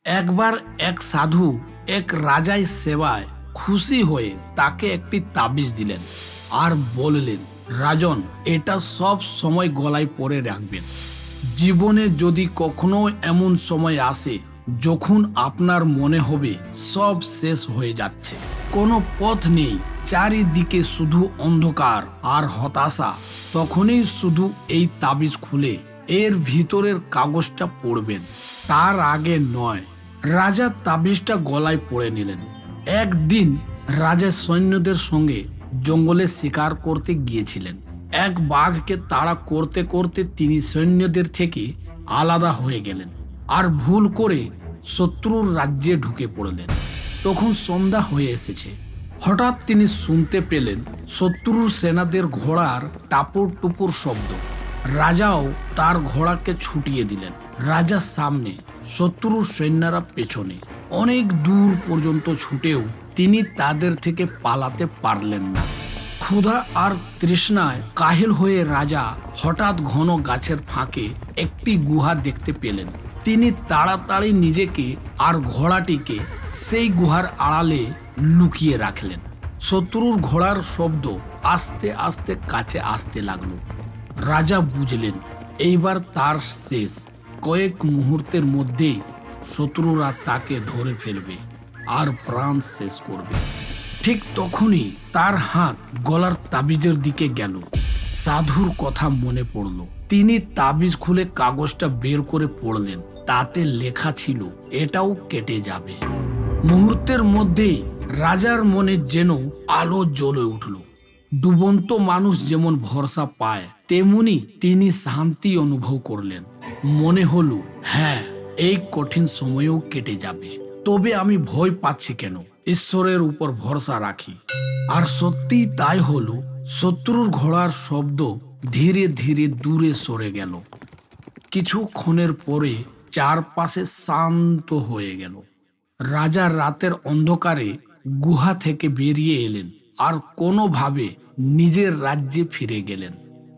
একবার এক সাধু এক রাজার সেবায় খুশি হয়ে তাকে একটি তাবিজ দিলেন আর বললেন, রাজন, এটা সব সময় গলায় পরে রাখবেন। জীবনে যদি কখনো এমন সময় আসে যখন আপনার মনে হবে সব শেষ হয়ে যাচ্ছে, কোনো পথ নেই, চারিদিকে শুধু অন্ধকার আর হতাশা, তখনই শুধু এই তাবিজ খুলে এর ভিতরের কাগজটা পড়বেন, তার আগে নয়। রাজা তাবিজটা গলায় পড়ে নিলেন। একদিন রাজা সৈন্যদের সঙ্গে জঙ্গলে শিকার করতে গিয়েছিলেন। এক বাঘকে তাড়া করতে করতে তিনি সৈন্যদের থেকে আলাদা হয়ে গেলেন আর ভুল করে শত্রুর রাজ্যে ঢুকে পড়লেন। তখন সন্ধ্যা হয়ে এসেছে। হঠাৎ তিনি শুনতে পেলেন শত্রুর সেনাদের ঘোড়ার টাপুর টুপুর শব্দ। রাজাও তার ঘোড়াকে ছুটিয়ে দিলেন। রাজা সামনে, শত্রুর সৈন্যরা পেছনে। অনেক দূর পর্যন্ত ছুটেও তিনি তাদের থেকে পালাতে পারলেন না। ক্ষুধা আর তৃষ্ণায় কাহিল হয়ে রাজা হঠাৎ ঘন গাছের ফাঁকে একটি গুহা দেখতে পেলেন। তিনি তাড়াতাড়ি নিজেকে আর ঘোড়াটিকে সেই গুহার আড়ালে লুকিয়ে রাখলেন। শত্রুর ঘোড়ার শব্দ আস্তে আস্তে কাছে আসতে লাগলো। রাজা বুঝলেন এইবার তার শেষ। কয়েক মুহূর্তের মধ্যেই শত্রুরা তাকে ধরে ফেলবে আর প্রাণ শেষ করবে। ঠিক তখনই তার হাত গলার তাবিজের দিকে গেল। সাধুর কথা মনে পড়ল। তিনি তাবিজ খুলে কাগজটা বের করে পড়লেন। তাতে লেখা ছিল, এটাও কেটে যাবে। মুহূর্তের মধ্যেই রাজার মনে যেন আলো জ্বলে উঠল। ডুবন্ত মানুষ যেমন ভরসা পায়, তেমনি তিনি শান্তি অনুভব করলেন। মনে হলো, হ্যাঁ, এই কঠিন সময়ও কেটে যাবে। তবে আমি ভয় পাচ্ছি কেন? ঈশ্বরের উপর ভরসা রাখি। আর সত্যি তাই হলো। শত্রুর ঘোড়ার শব্দ ধীরে ধীরে দূরে সরে গেল। কিছুক্ষণের পরে চারপাশে শান্ত হয়ে গেল। রাজা রাতের অন্ধকারে গুহা থেকে বেরিয়ে এলেন আর কোনোভাবে নিজের রাজ্যে ফিরে গেলেন।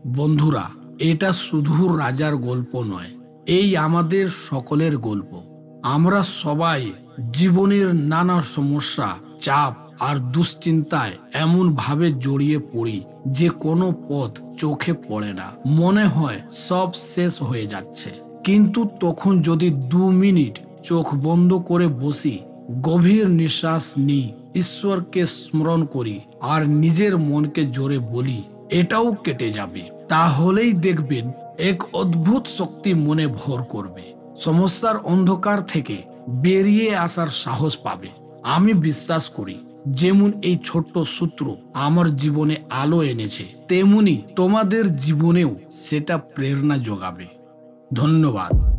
বন্ধুরা, এটা শুধু রাজার গল্প নয়, এই আমাদের সকলের গল্প। আমরা সবাই জীবনের নানা সমস্যা, চাপ আর দুশ্চিন্তায় এমন ভাবে জড়িয়ে পড়ি যে কোনো পথ চোখে পড়ে না। মনে হয় সব শেষ হয়ে যাচ্ছে। কিন্তু তখন যদি 2 মিনিট চোখ বন্ধ করে বসি, গভীর নিঃশ্বাস নিই, ঈশ্বরকে স্মরণ করি আর নিজের মনকে জোরে বলি, এটাও কেটে যাবে, তাহলেই দেখবেন এক অদ্ভুত শক্তি মনে ভর করবে। সমস্যার অন্ধকার থেকে বেরিয়ে আসার সাহস পাবে। আমি বিশ্বাস করি, যেমন এই ছোট্ট সূত্র আমার জীবনে আলো এনেছে, তেমনি তোমাদের জীবনেও সেটা প্রেরণা যোগাবে। ধন্যবাদ।